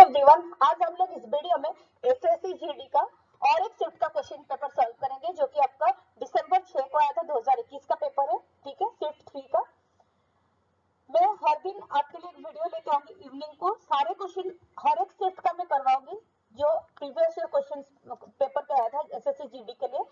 Everyone, आज हम लोग इस वीडियो में एसएससी जीडी का और एक शिफ्ट का क्वेश्चन पेपर सॉल्व करेंगे जो कि आपका दिसंबर 6 को आया था, 2021 का पेपर है। ठीक है, शिफ्ट 3 का। मैं हर दिन आपके लिए एक वीडियो लेके आऊंगी इवनिंग को, सारे क्वेश्चन हर एक शिफ्ट का मैं करवाऊंगी जो प्रीवियस ईयर क्वेश्चन पेपर पे आया था एसएससी जीडी के लिए।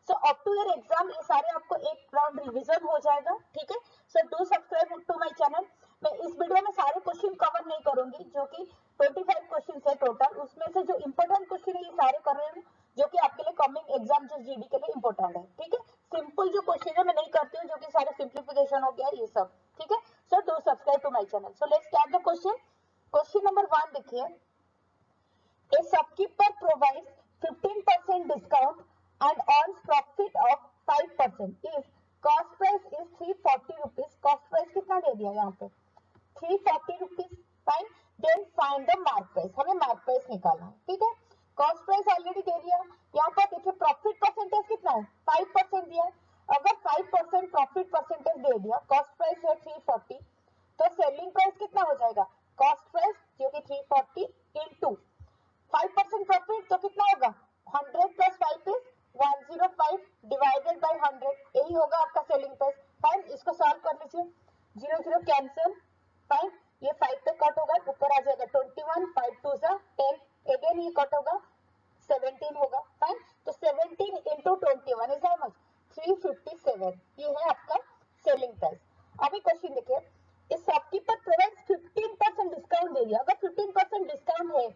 So up to your exam ये सारे आपको एक राउंड रिवीजन हो जाएगा। ठीक है, so do subscribe to my channel. मैं इस वीडियो में सारे क्वेश्चन कवर नहीं करूंगी जो कि 25 क्वेश्चन है टोटल, उसमें से जो इंपोर्टेंट क्वेश्चन है ये सारे कर रहे हैं जो कि आपके लिए कमिंग एग्जाम जो जीडी के लिए इंपोर्टेंट है। ठीक है, सिंपल जो क्वेश्चन है मैं नहीं करती हूँ, जो कि सारे सिंप्लीफिकेशन हो गया ये सब। ठीक है, so do subscribe to my channel. So let's start the question. Question number 1 देखिए, a shopkeeper provides 15% discount and earns profit of 5% if cost price is 340 rupees। cost price कितना दे दिया यहाँ पे 340 rupees। Fine, then find the mark price. हमें mark price निकालना है। ठीक है, कॉस्ट प्राइस ऑलरेडी दे दिया। यहाँ पर देखिए प्रॉफिट परसेंटेज कितना है 5% दिया है। अगर 5% प्रॉफिट परसेंटेज दे दिया, कॉस्ट प्राइस है 340, तो सेलिंग प्राइस कितना हो जाएगा कॉस्ट प्राइस जो कि 340 इंटू 5% प्रॉफिट तो कितना होगा 100 प्लस 5 इज 105 डिवाइडेड बाय 100, यही होगा आपका सेलिंग प्राइस। फाइन, इसको सॉल्व कर लीजिए। 0 0 कैंसिल। फाइन, ये 5 पे कट होगा, ऊपर आ जाएगा 21, 5 2 जा 10, अगेन ये कट होगा 17 होगा। फाइन, तो 17 इंटू 21 इज हाउ मच 357, ये है आपका सेलिंग प्राइस। अभी क्वेश्चन देखिए, इस शॉपकीपर प्रोवाइड्स 15% डिस्काउंट दे दिया। अगर 15% डिस्काउंट है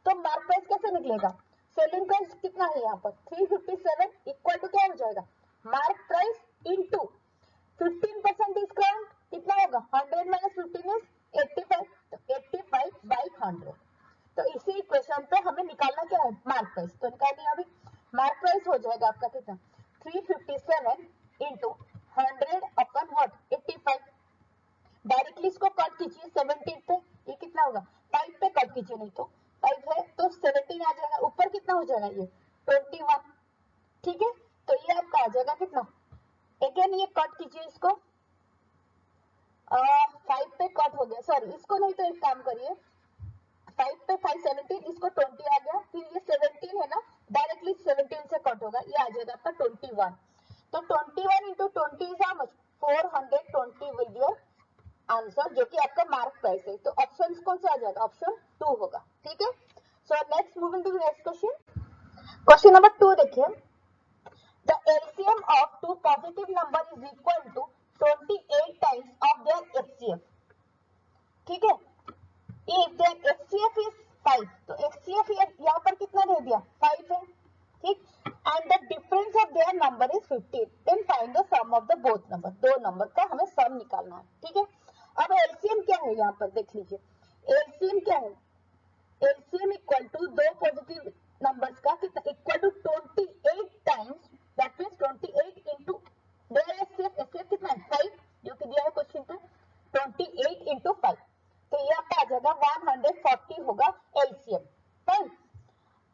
तो मार्क प्राइस कैसे निकलेगा, सेलिंग प्राइस कितना है यहाँ पर 357 इक्वल टू क्या हो जाएगा मार्क प्राइस इंटू 15% डिस्काउंट कितना होगा 100 माइनस 15 इज 85, तो 85 बाई 100। तो इसी इक्वेशन पे हमें निकालना क्या है मार्क प्राइस, तो निकालिए। अभी मार्क प्राइस हो जाएगा आपका कितना 357 इंटू 100 अपन व्हाट 85। डायरेक्टली इसको कट कीजिए 17 पे, ये कितना होगा 5 पे कट कीजिए, नहीं तो 5 है तो 17 आ जाएगा, ऊपर कितना हो जाएगा ये 21। ठीक है, तो ये आपका आ जाएगा कितना, अगेन ये कट कीजिए इसको, 5 पे कट हो गया, सॉरी इसको नहीं, तो एक काम करिए 5 पे 5 17, इसको 20 आ गया, फिर ये 17 है ना, डायरेक्टली 17 से कट होगा, ये आ जाएगा आपका 21। तो 21 into 20 is how much 420 will be your answer, जो कि आपका मार्क प्राइस है। तो ऑप्शन कौन सा आ जाएगा, ऑप्शन 2 होगा। ठीक है, so next moving to next question. Question number 2 देखिए, the LCM of two positive number is equal to 28 times of their HCF. ठीक है, इफ देयर एचसीएफ इज 5, तो एचसीएफ यहाँ पर कितना दे दिया 5 है। ठीक, and the difference of their number is 15, then find the sum of the both number. दो नंबर का हमें सम निकालना है। ठीक है, अब एलसीएम क्या है यहाँ पर देख लीजिए, एलसीएम क्या है, एलसीएम इक्वल टू दो पॉजिटिव नंबर्स का कितना equal to 28 times, that means 28 into their HCF, HCF कितना है 5 जो कि दिया है क्वेश्चन पे, 28 इनटू 5, तो ये आपका आ जाएगा 140 होगा एलसीएम। फाइन,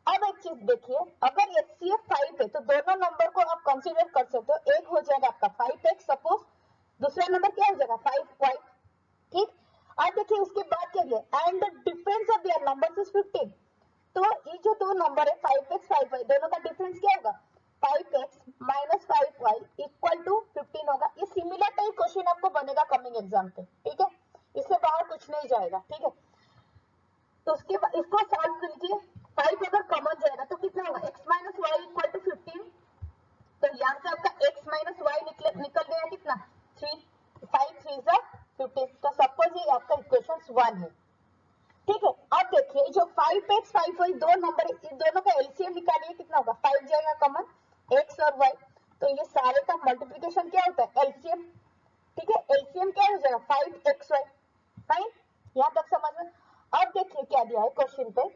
अब एक चीज देखिए, अगर एचसीएफ 5 है तो दोनों नंबर को आप कंसीडर कर सकते हो, एक हो जाएगा आपका 5x सपोज, दूसरा नंबर क्या हो जाएगा 5y। ठीक, अब देखिए उसके बाद क्या दिया, and the difference of there numbers is 15, तो ये जो दो नंबर है 5x 5y, दोनों का डिफरेंस क्या होगा 5x minus 5y equal to 15 होगा। ये सिमिलर टाइप क्वेश्चन आपको बनेगा कमिंग एग्जाम पे। ठीक है, इससे बाहर कुछ नहीं जाएगा। ठीक है, तो उसके बाद इसको सॉल्व कीजिए, 5 अगर कॉमन जाएगा तो कितना होगा x minus y equal to 15, तो यहाँ से आपका x माइनस वाई निकल गया कितना 3, 5 3 जा 15, तो सपोज ये आपका इक्वेशन 1 है। ठीक है, अब देखिए जो 5x 5y दो नंबर है, इन दोनों का एलसीएम निकालिए, कितना होगा 5 जाएगा कॉमन x और y, तो ये सारे का मल्टीप्लिकेशन क्या होता है एलसीएम। ठीक है, एलसीएम क्या हो जाएगा 5xy। फाइन, यहाँ तक समझ में। अब देखिए क्या दिया है क्वेश्चन पे,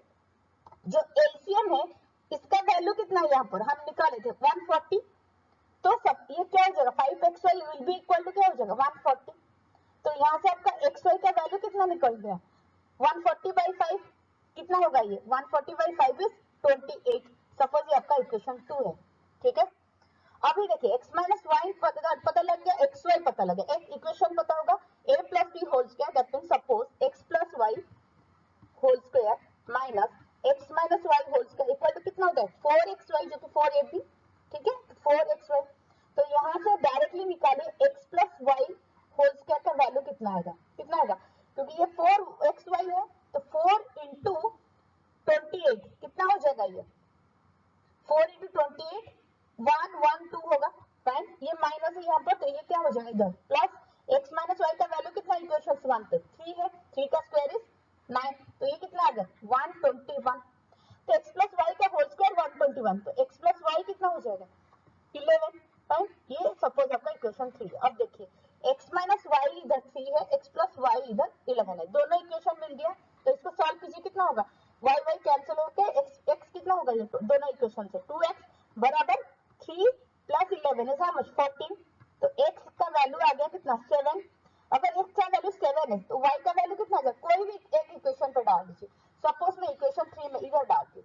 जो एलसीएम है इसका वैल्यू कितना है यहाँ पर हम निकाले थे 140, तो सब ये क्या हो जाएगा 5xy will be equal to क्या हो जाएगा 140, तो यहाँ से आपका xy का वैल्यू कितना निकल गया 140 बाई 5, कितना होगा ये 140 बाई 5 इज 28, सपोज ये आपका इक्वेशन 2 है। ठीक है, अभी देखिए x माइनस वाई पता लग गया, xy पता लग गया, एक इक्वेशन पता होगा a plus b whole square, that means suppose x plus y whole square minus x minus y whole square equal to कितना होता है 4xy जो कि 4ab, ठीक है 4xy। तो यहाँ से डायरेक्टली निकालिए x plus y whole square का वैल्यू कितना आएगा, कितना आएगा, क्योंकि ये 4xy है तो 4 इंटू 28 कितना हो जाएगा, ये 4 इंटू 28 112 होगा, फाइन। ये माइनस है यहाँ पर तो ये क्या हो जाएगा इधर प्लस x माइनस वाई का वैल्यू कितना इक्वेशन 1 पे 3 है, 3 का स्क्वायर इज 9, तो ये कितना आ गया 121। तो x प्लस वाई का होल स्क्वायर 121, तो x प्लस वाई कितना हो जाएगा 11, फाइन। ये सपोज आपका इक्वेशन 3 है। अब देखिए x माइनस वाई इधर 3 है, x प्लस वाई इधर 11 है, दोनों इक्वेशन मिल गया। तो इसको सॉल्व कीजिए, कितना होगा y y कैंसिल होकर x कितना होगा, ये दोनों इक्वेशन से 2x बराबर 3 प्लस 11 इज हाउ मच 14। तो x का वैल्यू आ गया कितना 7। अगर x का वैल्यू 7 है तो y का वैल्यू कितना आ गया, कोई भी एक इक्वेशन पे डाल दीजिए। सपोज मैं इक्वेशन 3 में इधर डाल दी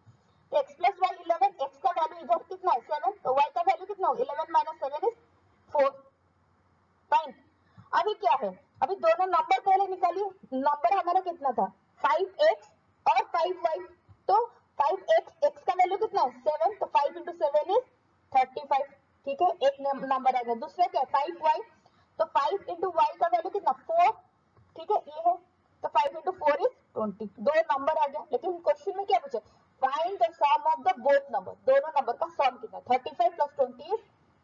तो x प्लस वाई 11, x का वैल्यू इधर कितना है 7, तो y का वैल्यू कितना होगा 11 माइनस 7 इज 4, फाइन। अभी क्या है, अभी दोनों नंबर पहले निकालिए। नंबर हमारा कितना था 5x और 5y, तो 5x x का वैल्यू कितना है 7, तो 5 इंटू 7 इज 35, ठीक है एक नंबर आ गया। दूसरा क्या है 5y, तो 5 इंटू y का वैल्यू कितना 4, ठीक है ये है, तो 5 इंटू 4 इज 20, दो नंबर आ गया। लेकिन क्वेश्चन में क्या पूछा, find the sum of the both number, दोनों नंबर का सम कितना, 35 plus 20 is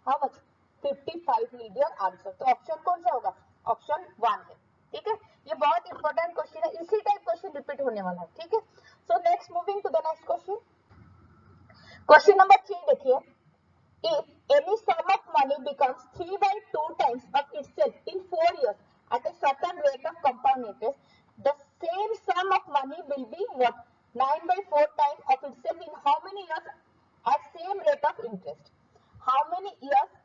how much 55 will be your answer. तो ऑप्शन कौन सा होगा, ऑप्शन 1 है, ठीक है। ये बहुत इंपॉर्टेंट क्वेश्चन है, इसी टाइप क्वेश्चन रिपीट होने वाला है, ठीक है। So next moving to the next question, question number 3 देखिए, if any sum of money becomes 3 by 2 times of itself in 4 years at a certain rate of compound interest, the same sum of money will be what, 9 by 4 times of itself in how many years at same rate of interest, how many years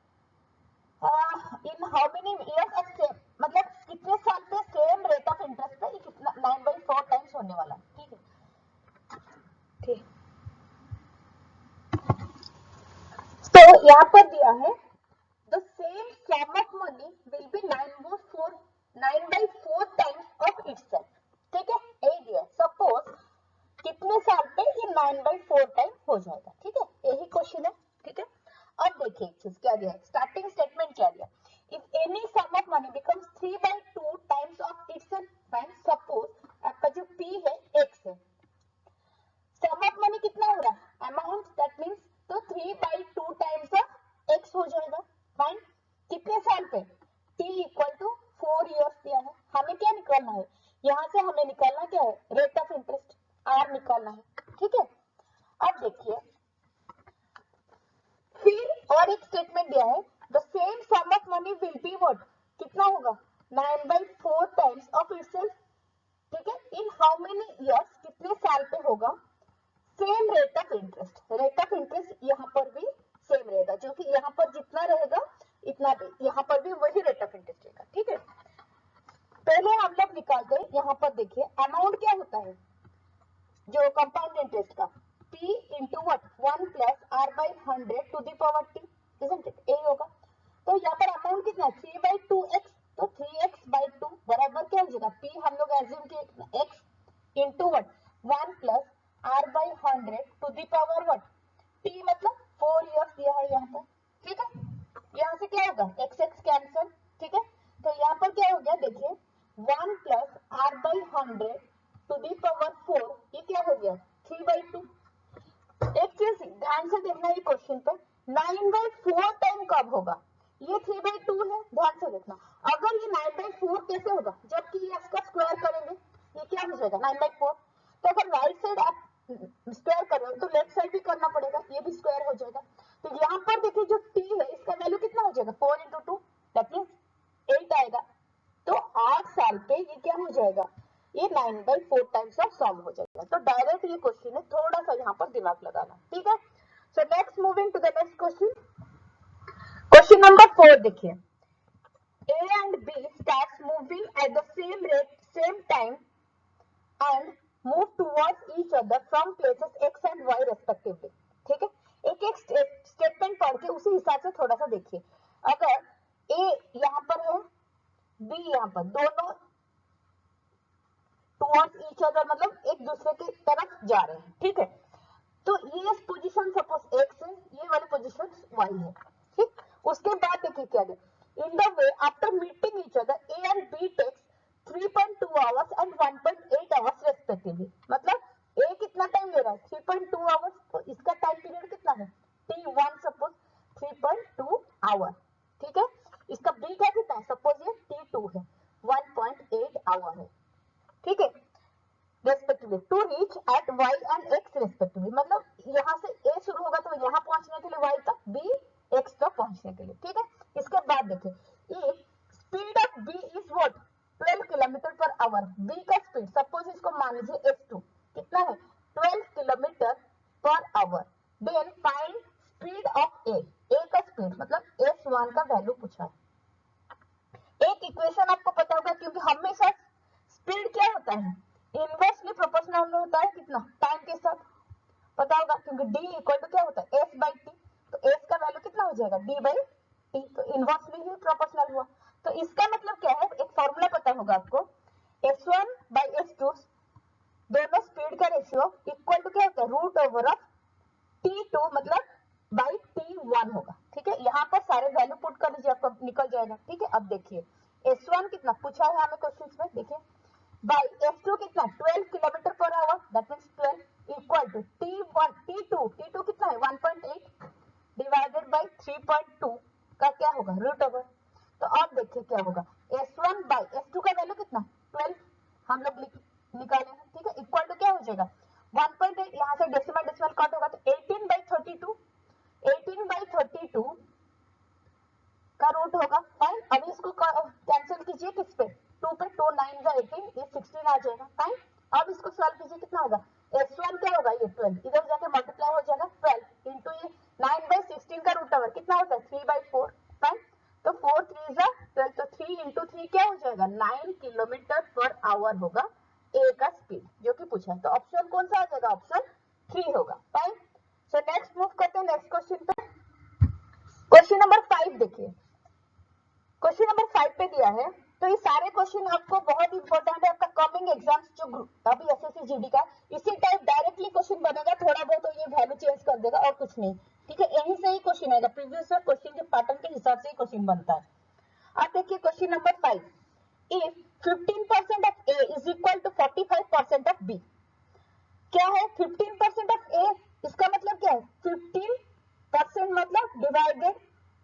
in how many years at same, मतलब कितने साल पे same rate of interest पे कितना 9 by 4 times होने वाला, ठीक है ठीक। तो यहाँ पर दिया है the same sum of money will be 9 by 4 times of itself, ठीक है यही दिया। सपोज कितने साल पे ये 9 by 4 टाइम हो जाएगा, ठीक है यही क्वेश्चन है, ठीक है। अब देखिए एक चीज क्या दिया है, स्टार्टिंग स्टेटमेंट क्या दिया, if any sum of money becomes 3 by 2 times of itself, fine. Suppose आपका जो p है x है, सम ऑफ मनी कितना हो रहा है अमाउंट, दैट मींस तो 3 by 2 टाइम्स ऑफ x हो जाएगा, फाइन। कितने साल पे, t इक्वल टू 4 इयर्स दिया है। हमें क्या निकालना है, यहाँ से हमें निकालना क्या है, रेट ऑफ इंटरेस्ट r निकालना है, ठीक है। अब देखिए फिर और एक स्टेटमेंट दिया है, the same sum of money will be what, कितना होगा 9 by 4 टाइम्स ऑफ इटसेल्फ, ठीक है इन हाउ मेनी इयर्स कितने साल पे होगा, same rate of interest, rate of interest यहाँ पर भी सेम रहेगा, जो कि यहाँ पर जितना रहेगा इतना भी यहाँ पर भी वही रेट ऑफ इंटरेस्ट रहेगा, ठीक है। पहले हम लोग निकालते हैं, यहाँ पर देखिए अमाउंट क्या होता है जो कंपाउंड इंटरेस्ट का, p into what 1 plus r by 100 to the power t, isn't it? यही होगा। तो यहाँ पर अमाउंट कितना है 3 by 2x, तो 3x by 2 बराबर क्या हो जाएगा, p हम लोग एज्यूम किए x into what 1 plus r by 100 to the power what t, मतलब 4 इयर्स दिया है यहाँ पर, ठीक है। यहाँ से क्या होगा x x कैंसिल, ठीक है। तो यहाँ पर क्या हो गया देखिए 1 plus r by 100 to the power 4, ये क्या हो गया 3 by 2। एक चीज ध्यान से देखना ये क्वेश्चन पर, 9 by 4 टाइम कब होगा, ये 3 by 2 है, ध्यान से देखना। अगर ये 9 by 4 कैसे होगा, जबकि ये इसका स्क्वायर करेंगे ये क्या हो जाएगा 9 by 4, तो अगर राइट साइड आप स्क्वायर कर रहे हो तो लेफ्ट साइड भी करना पड़ेगा, ये भी स्क्वायर हो जाएगा। तो यहाँ पर देखिए जो t है इसका वैल्यू कितना हो जाएगा 4 इंटू 2 दैट मींस 8 आएगा। तो 8 साल पे ये क्या हो जाएगा, ये 9 by 4 टाइम्स ऑफ सम हो जाएगा। तो डायरेक्ट ये क्वेश्चन है, थोड़ा सा यहाँ पर दिमाग लगाना, ठीक है। So next moving to the next question, question number 4 देखिए, A and B starts moving at the same rate, same time and move towards each other from places x and y respectively, ठीक है। एक एक statement पढ़ के उसी हिसाब से थोड़ा सा देखिए। अगर A यहाँ पर है, B यहाँ पर, दोनों टुवर्ड्स ईच अदर मतलब एक दूसरे की तरफ जा रहे हैं, ठीक है। तो ये पोजीशन सपोज x है, ये वाली पोजीशन y है, ठीक। उसके बाद देखिए क्या है, in the way after meeting each other a and b takes 3.2 hours and 1.8 hours respectively, मतलब a कितना टाइम ले रहा है 3.2 आवर्स, तो इसका टाइम पीरियड कितना है t1 सपोज 3.2 आवर, ठीक है। इसका b का कितना है सपोज ये t2 है 1.8 आवर है, ठीक है, respectively to reach at y and x respectively, मतलब यहाँ से a शुरू होगा तो यहाँ पहुंचने के लिए y तक, b x तक पहुंचने के लिए, ठीक है। इसके बाद देखिए if speed of b is what 12 kilometre per hour, b का स्पीड सपोज इसको मान लीजिए s2 कितना है 12 kilometre per hour, then find speed of a, a का स्पीड मतलब s1 का वैल्यू पूछा है। एक इक्वेशन आपको पता होगा क्योंकि हमेशा स्पीड क्या होता है इनवर्सली प्रोपोर्शनल होता है कितना टाइम के साथ, पता होगा क्योंकि d इक्वल टू क्या होता है s बाई टी, तो s का वैल्यू कितना हो जाएगा d बाई टी, तो इनवर्सली ही प्रोपोर्शनल हुआ। तो इसका मतलब क्या है, एक फॉर्मूला पता होगा आपको s1 बाई s2 दोनों स्पीड का रेशियो इक्वल टू क्या होता है रूट ओवर ऑफ t2 मतलब बाई t1 होगा, ठीक है। यहाँ पर सारे वैल्यू पुट कर दीजिए आपको निकल जाएगा, ठीक है। अब देखिए s1 कितना पूछा है हमें क्वेश्चन में, देखिए बाई s2 कितना 12 kilometre per hour, that means 12 equal to t2 कितना है 1.8 डिवाइडेड बाई 3.2 का क्या होगा रूट ओवर। तो अब देखिए क्या होगा s1 बाई s2 का वैल्यू कितना 12 हम लोग निकाले हैं, ठीक है, इक्वल टू क्या हो जाएगा 1.8, यहाँ से डेसिमल कट होगा तो 18 बाई 32, 18 बाई 32 का रूट होगा, फाइन। अभी इसको कैंसिल कीजिए किस पे 2 पे, 2 9 जा 18, ये 16 आ जाएगा, फाइन। अब इसको सॉल्व कीजिए कितना होगा s1 क्या होगा ये 12 इधर जाके मल्टीप्लाई हो जाएगा 12 इंटू ये 9 बाई 16 का रूट ओवर कितना होता है 3 बाई 4, फाइन। तो 4 3 जा 12, तो 3 इंटू 3 क्या हो जाएगा 9 किलोमीटर पर आवर होगा ए का स्पीड जो कि पूछा है। तो ऑप्शन कौन सा आ जाएगा ऑप्शन 3 होगा, फाइन। सो नेक्स्ट मूव करते हैं नेक्स्ट क्वेश्चन पे। क्वेश्चन नंबर 5 देखिए, क्वेश्चन नंबर 5 पे दिया है, तो ये सारे क्वेश्चन आपको बहुत इंपॉर्टेंट है आपका कमिंग एग्जाम्स जो अभी एसएससी जीडी का इसी टाइप डायरेक्टली क्वेश्चन बनेगा, थोड़ा बहुत तो ये वैल्यू चेंज कर देगा और कुछ नहीं, ठीक है। यहीं से ही क्वेश्चन आएगा, प्रीवियस क्वेश्चन के पैटर्न के हिसाब से ही क्वेश्चन बनता है। अब देखिए question number 5, if 15% of A is equal to 45% of B, क्या है 15% of A, इसका मतलब क्या है 15% मतलब डिवाइडेड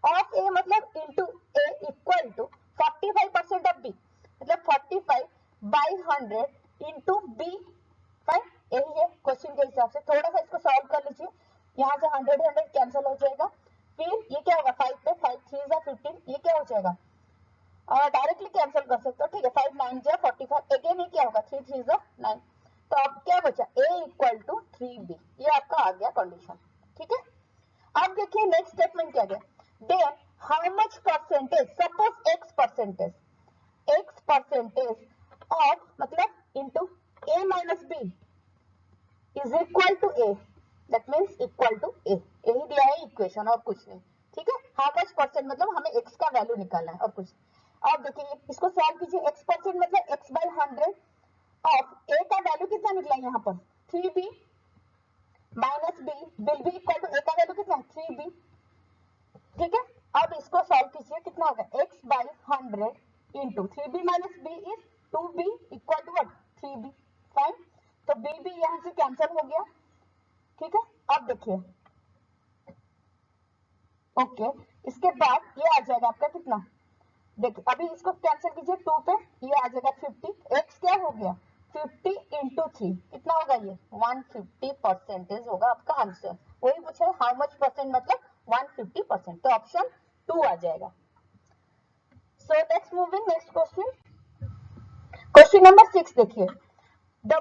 ऑफ A मतलब into A equal to 45% of B मतलब 45 बाई 100 इनटू B, फाइन। यही है क्वेश्चन के हिसाब से, थोड़ा सा इसको सॉल्व कर लीजिए, यहाँ से 100 कैंसिल हो जाएगा, फिर ये क्या होगा 5 पे 5 3 जा 15, ये क्या हो जाएगा डायरेक्टली कैंसिल कर सकते हो, ठीक है 5 9 जा 45, अगेन ये क्या होगा 3 3 जा 9, तो अब क्या बचा a इक्वल टू 3b, ये आपका आ गया कंडीशन, ठीक है। अब देखिए नेक्स्ट स्टेटमेंट क्या गया, then how much percentage suppose x percentage of मतलब into a minus b is equal to a, that means equal to a, यही दिया है इक्वेशन और कुछ नहीं, ठीक है। हाउ मच परसेंट मतलब हमें x का वैल्यू निकालना है और कुछ। अब देखिए इसको सॉल्व कीजिए, x परसेंट मतलब x बाई 100 ऑफ a का वैल्यू कितना निकला यहाँ पर 3b minus b will be equal to a का वैल्यू कितना 3b, ठीक है। अब इसको सॉल्व कीजिए कितना होगा x by 100 into 3b minus b is 2b equal to what 3b, fine. तो b भी यहाँ से कैंसिल हो गया, ठीक है। अब देखिए ओके, इसके बाद ये आ जाएगा आपका कितना, देखिए अभी इसको कैंसिल कीजिए 2 पे, ये आ जाएगा 50, x क्या हो गया 50 इंटू 3 कितना होगा ये 150 परसेंटेज होगा आपका आंसर, वही पूछा है हाउ मच परसेंट मतलब 150%, तो ऑप्शन 2 आ जाएगा। So next moving next question, question number 6 देखिए, द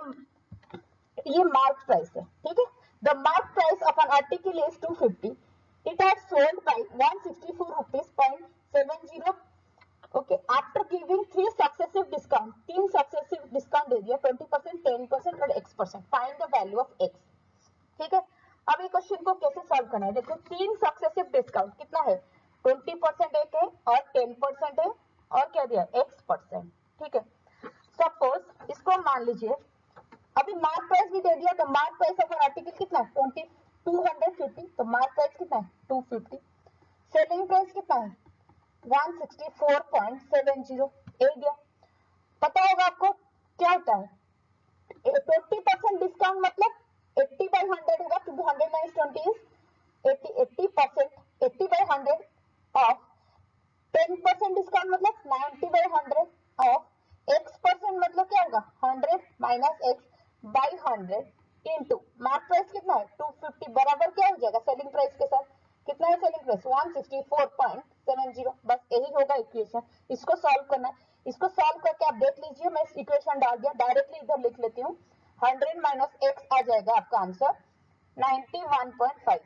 ये मार्क प्राइस है, ठीक है। The mark price of an article is 250, it has sold by 164 rupees 0.70, okay after giving 3 successive discount, 3 successive discount दे दिया 20%, 10% और x%, find the value of x, ठीक है। अब ये क्वेश्चन को कैसे सॉल्व करना है, देखो 3 सक्सेसिव डिस्काउंट कितना है 20% एक है और 10% है और क्या दिया x%, ठीक है। सपोज इसको मान लीजिए, अभी मार्क प्राइस भी दे दिया, तो मार्क प्राइस ऑफ आर्टिकल कितना है 250, तो मार्क प्राइस कितना है 250, सेलिंग प्राइस कितना है 164.70, दिया। पता होगा आपको क्या होता है 20% डिस्काउंट मतलब 80/100 होगा, क्योंकि 100 - 20 इज 80%, 80/100 ऑफ 10% डिस्काउंट मतलब 90/100 ऑफ x% मतलब क्या होगा 100 - x/100 इनटू मार्क प्राइस कितना है 250 बराबर क्या हो जाएगा सेलिंग प्राइस के साथ, कितना है सेलिंग प्राइस 164.70, बस यही होगा इक्वेशन। इसको सॉल्व करना है, इसको सॉल्व करके आप देख लीजिए, मैं इक्वेशन डाल दिया, डायरेक्टली इधर लिख लेती हूँ, 100 - x आ जाएगा आपका आंसर 91.5,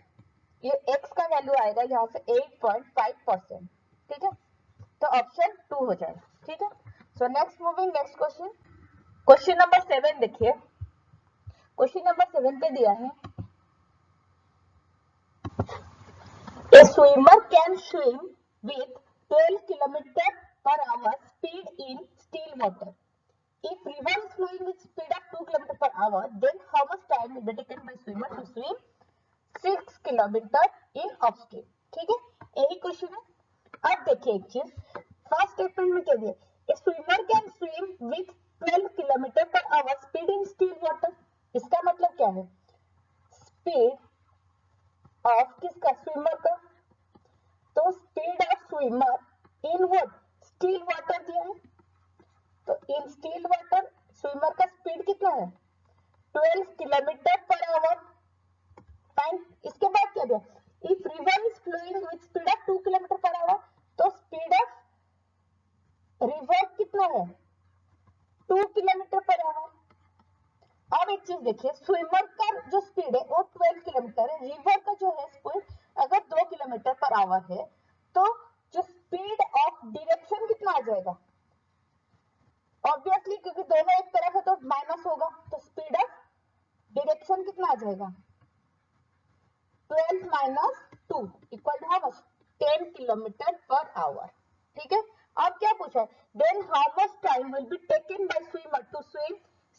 ये x का वैल्यू आएगा यहाँ से 8.5%, ठीक है, तो ऑप्शन 2 हो जाएगा, ठीक है। So next moving next question, question number 7 देखिए, क्वेश्चन नंबर 7 पे दिया है A swimmer can swim with 12 km/h speed in still water. If river is flowing with speed of 2 km/h, then how much time will be taken by swimmer to swim 6 km in upstream? ठीक है, यही question है। अब देखिए एक चीज, first statement में क्या दिया, ए swimmer can swim with 12 km/h speed in still water. इसका मतलब क्या है, स्पीड ऑफ किसका स्विमर का, तो speed of swimmer in what still water दिया है, तो इन स्टिल वाटर स्विमर का स्पीड कितना है 12 km/h, फाइन। इसके बाद क्या दिया, if river is flowing with speed of 2 km/h, तो स्पीड ऑफ रिवर कितना है 2 km/h। अब एक चीज देखिए, स्विमर का जो स्पीड है वो 12 किलोमीटर है, रिवर का जो है स्पीड अगर 2 km/h है, तो जो स्पीड ऑफ डायरेक्शन कितना आ जाएगा, ऑब्वियसली क्योंकि दोनों एक तरफ है तो माइनस होगा, तो स्पीड ऑफ डायरेक्शन कितना आ जाएगा 12 - 2 equal to how much 10 km/h, ठीक है। अब क्या पूछा है, then how much time will be taken by swimmer to swim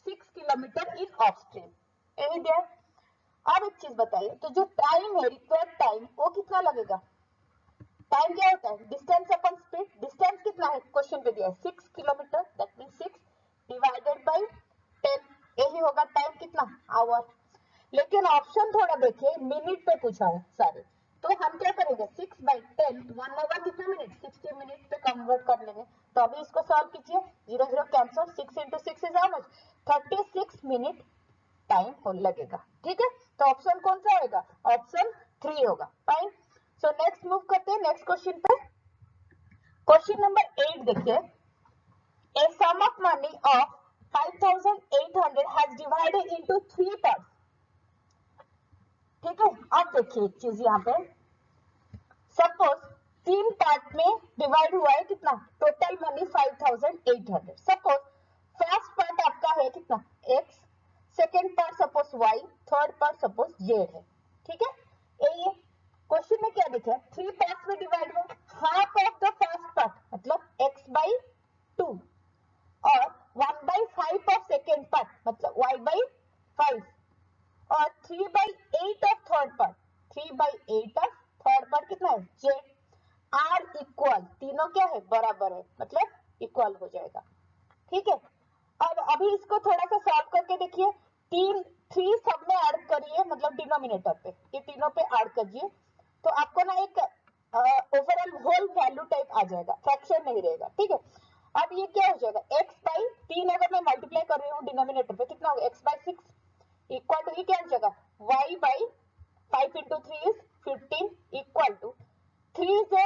6 km in upstream, यही दिया। अब एक चीज बताइए, तो जो टाइम है रिक्वायर्ड टाइम वो कितना लगेगा, टाइम क्या होता है डिस्टेंस अपन स्पीड, डिस्टेंस कितना है क्वेश्चन पे दिया है 6 kilometre, that means 6 divided by 10, यही होगा टाइम कितना आवर। लेकिन ऑप्शन थोड़ा देखिए, मिनट पे पूछा है सारे, तो हम क्या करेंगे 6/10, 1 आवर कितना मिनट 60 मिनट पे कन्वर्ट कर लेंगे, तो अभी इसको सॉल्व कीजिए, 0 0 cancel, 6 × 6 is how much 36 minute time हो लगेगा, ठीक है। तो ऑप्शन कौन सा आएगा, ऑप्शन 3 होगा, फाइन। सो नेक्स्ट मूव करते हैं नेक्स्ट क्वेश्चन पे, क्वेश्चन नंबर 8 देखिए, a sum of money of 5,800 has divided into 3 parts, ठीक है। अब देखिए एक चीज यहाँ पे, सपोज 3 पार्ट में डिवाइड हुआ है कितना, total money 5,800, suppose first part आपका है कितना x, second part suppose y, third part suppose z है, ठीक है। ये क्वेश्चन में क्या लिखा है, 3 पार्ट्स में डिवाइड हुआ, half of the first part मतलब x/2 और 1/5 ऑफ सेकेंड पार्ट मतलब y/5 और 3/8 of third part, 3/8 of third part कितना है z, आर इक्वल, तीनों क्या है बराबर है मतलब इक्वल हो जाएगा, ठीक है। अब अभी इसको थोड़ा सा सॉल्व करके देखिए, 3 सब में ऐड करिए मतलब डिनोमिनेटर पे, ये तीनों पे ऐड करिए, तो आपको ना एक ओवरऑल होल वैल्यू टाइप आ जाएगा, फ्रैक्शन नहीं रहेगा, ठीक है। अब ये क्या हो जाएगा x/3, अगर मैं मल्टीप्लाई कर रही हूँ डिनोमिनेटर पे कितना होगा x/6 इक्वल टू, ये क्या हो जाएगा y/5 × 3 is 15 equal to 3z/8 ×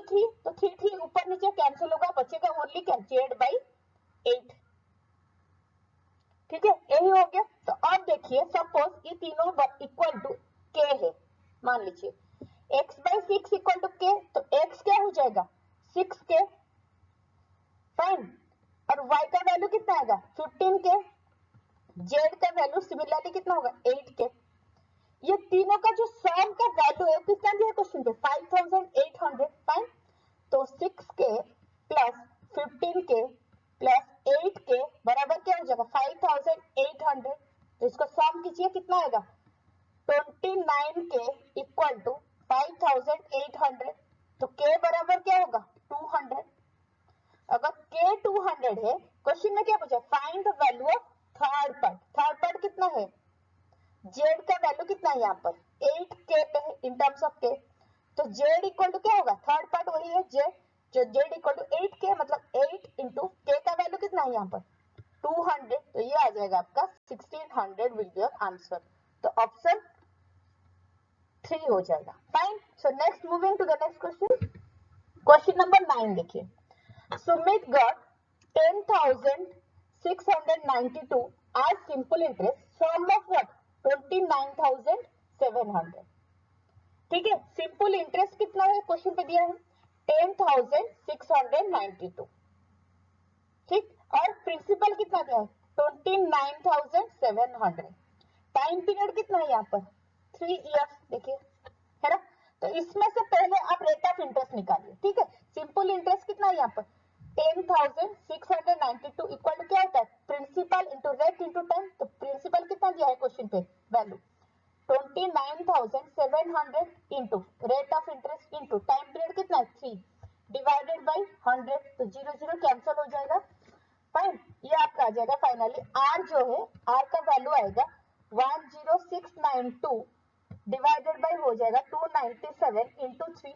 3, तो 3 ऊपर नीचे कैंसिल होगा, बचेगा ओनली क्या z/8, ठीक है, यही हो गया। तो अब देखिए सपोज ये तीनों इक्वल टू k है, मान लीजिए x/6 इक्वल टू k, तो x क्या हो जाएगा 6k, फाइन, और y का वैल्यू कितना आएगा 15k, z का वैल्यू सिमिलरली कितना होगा 8k, ये तीनों का जो सम का वैल्यू है कितना दिया क्वेश्चन पे 5,800, फाइन। तो 6k plus 15k plus 8k बराबर क्या हो जाएगा 5800। तो इसको सम कीजिए, कितना आएगा 29k इक्वल टू 5800। तो k बराबर क्या होगा 200। अगर k 200 है, क्वेश्चन में क्या पूछा find the value of third part. Third part कितना है, z का वैल्यू कितना है यहाँ पर 8k पे है इन टर्म्स ऑफ k। तो z इक्वल टू क्या होगा, थर्ड पार्ट वही है z, जो z इक्वल टू 8k, मतलब 8 इंटू k का वैल्यू कितना है यहाँ पर 200। तो ये आ जाएगा आपका 1600 विल बी योर आंसर। तो ऑप्शन 3 हो जाएगा। Fine. So next moving to the next question. Question number 9 देखिए। Sumit got 10,692 as simple interest, sum of what 29,700। ठीक है, सिंपल इंटरेस्ट कितना है क्वेश्चन पे दिया है 10,692। ठीक, और प्रिंसिपल कितना दिया है 29,700। टाइम पीरियड कितना है यहाँ पर 3 इयर्स, देखिए है ना। तो इसमें से पहले आप रेट ऑफ इंटरेस्ट निकालिए। ठीक है, सिंपल इंटरेस्ट कितना है यहाँ पर 10,692 इक्वल टू क्या होता है principal into rate into time. तो प्रिंसिपल कितना दिया है क्वेश्चन पे value 29,700 into rate of interest into time period कितना है 3 डिवाइडेड बाई 100। तो 0 0 कैंसिल हो जाएगा। फाइन, ये आपका आ जाएगा फाइनली आर जो है, आर का वैल्यू आएगा 10692 डिवाइडेड बाई हो जाएगा 297 इंटू 3।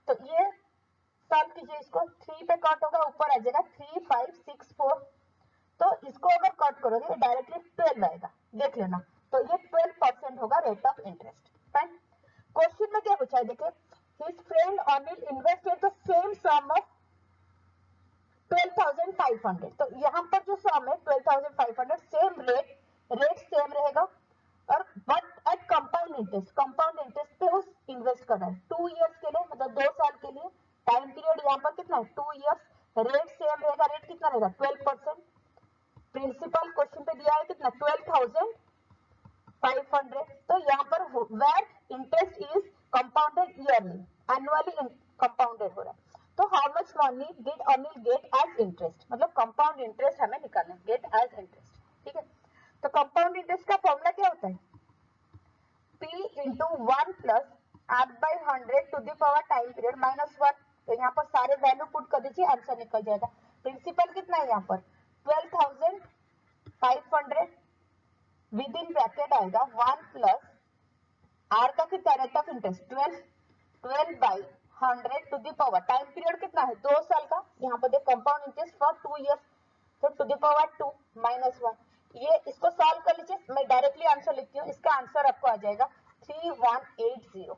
तो ये सॉल्व कीजिए, इसको 3 पे कट होगा, ऊपर आ जाएगा 3564। तो इसको अगर कट करोगे डायरेक्टली 12 आएगा, देख लेना। तो ये 12% होगा rate of interest. Fine. Question में क्या पूछा है देखिए, his friend Anil invested the same sum of 12,500। तो यहाँ पर जो सम है 12,500, सेम रेट सेम रहेगा, और but at compound interest, compound interest पे उस इन्वेस्ट करना है 2 इयर्स के लिए, मतलब 2 साल के लिए। टाइम पीरियड यहाँ पर कितना है 2 इयर्स। रेट सेम रहेगा, रेट कितना रहेगा 12%। प्रिंसिपल क्वेश्चन पे दिया है कितना 12,500। तो यहाँ पर where interest is compounded yearly, annually compounded हो रहा है। तो how much money did Anil get as interest, मतलब कंपाउंड इंटरेस्ट हमें निकालना है, गेट एज इंटरेस्ट। ठीक है, तो कंपाउंड इंटरेस्ट का फॉर्मूला क्या होता है p into 1 plus r by 100 to the power time period minus 1। तो यहाँ पर सारे वैल्यू पुट कर दीजिए, आंसर निकल जाएगा। प्रिंसिपल कितना है यहाँ पर 12,500 विद इन ब्रैकेट आएगा 1 प्लस r का कितना rate of interest 12 by 100 to the power time period कितना है 2 साल का। यहाँ पर देख कंपाउंड इंटरेस्ट फॉर 2 इयर्स, तो टू द पावर 2 माइनस 1। ये इसको सॉल्व कर लीजिए, मैं डायरेक्टली आंसर लिखती हूँ। इसका आंसर आपको आ जाएगा 3180।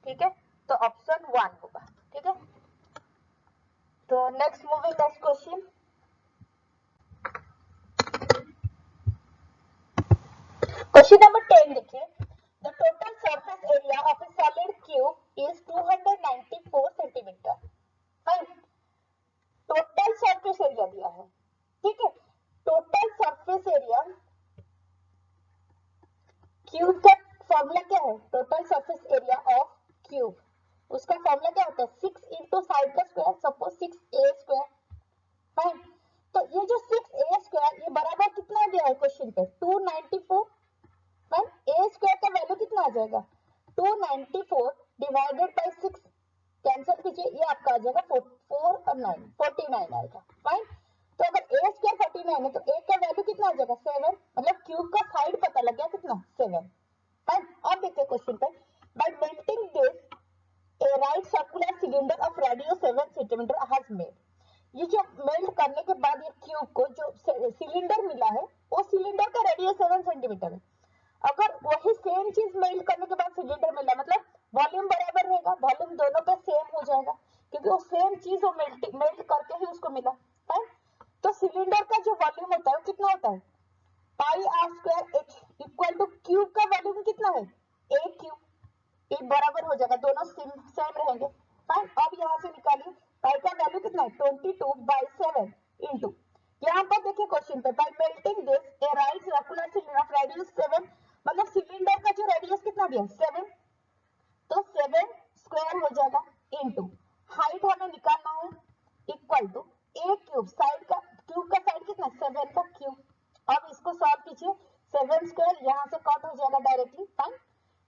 ठीक है, तो ऑप्शन 1 होगा। ठीक है, तो next moving next question. Question number 10 देखिए, the total surface area of A solid cube is 294 centimetre. Fine, total surface area दिया है। ठीक है, टोटल सरफेस एरिया क्यूब का फॉर्मूला क्या है, total surface area of cube, उसका फॉर्मूला क्या होता है 6 इंटू साइड का square, suppose 6a square. Fine, तो ये जो 6a स्क्वायर ये बराबर कितना दिया है क्वेश्चन पे 294। फाइन, a स्क्वायर का वैल्यू कितना आ जाएगा 294 डिवाइडेड बाय 6, कैंसिल कीजिए, ये आपका आ जाएगा 4 और 9 49 आएगा। फाइन, तो अगर a स्क्वायर 49 है तो a का वैल्यू कितना आ जाएगा 7, मतलब क्यूब का साइड पता लग गया कितना 7। फाइन, अब देखिए क्वेश्चन पे, bye melting this a right circular cylinder of radius 7 cm has made। ये जो मेल्ट करने के बाद ये क्यूब को जो सिलेंडर मिला है वो सिलेंडर का रेडियस 7 सेंटीमीटर है। अगर वही सेम चीज मेल्ट करने के बाद सिलेंडर मिला, मतलब वॉल्यूम बराबर रहेगा, वॉल्यूम दोनों पे सेम हो जाएगा, क्योंकि वो सेम चीज वो मेल्ट करके ही उसको मिला। फाइन, तो सिलेंडर का जो वॉल्यूम होता है वो कितना होता है pi r square h equal to cube का वॉल्यूम कितना है ए क्यूब, ये बराबर हो जाएगा, दोनों सेम रहेंगे। फाइन, अब यहाँ से निकालिए पाई का वैल्यू कितना है 22/7 इंटू, यहाँ पर देखिए क्वेश्चन पे bye melting this A right circular cylinder of radius 7, मतलब सिलेंडर का जो रेडियस कितना दिया 7, तो 7 स्क्वायर हो जाएगा इंटू हाइट हमें निकालना है equal to a cube, side का क्यूब का स्क्वायर यहाँ से कट हो जाएगा डायरेक्टली, फाइन।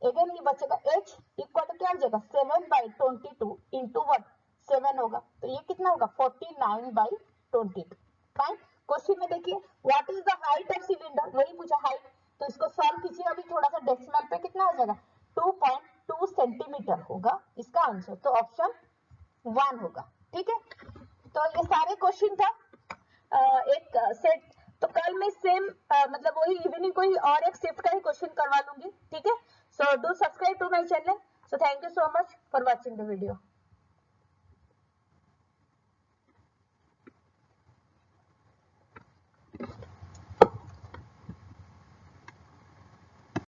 अगेन ये बचेगा h इक्वल टू क्या हो जाएगा 7/22 इंटू व्हाट 7 होगा, तो ये कितना होगा 49/22, फाइन। क्वेश्चन में देखिए what is the height of cylinder, वही पूछा हाइट, तो इसको सॉल्व कीजिए अभी थोड़ा सा डेसिमल पे, कितना हो जाएगा 2.2 सेंटीमीटर होगा इसका आंसर, तो ऑप्शन 1 होगा, ठीक है। तो ये सारे क्वेश्चन था एक सेट, तो कल मैं सेम मतलब वही इवनिंग को ही और एक शिफ्ट का ही क्वेश्चन करवा लूंगी, ठीक है। So do subscribe to my channel, so thank you so much for watching the video.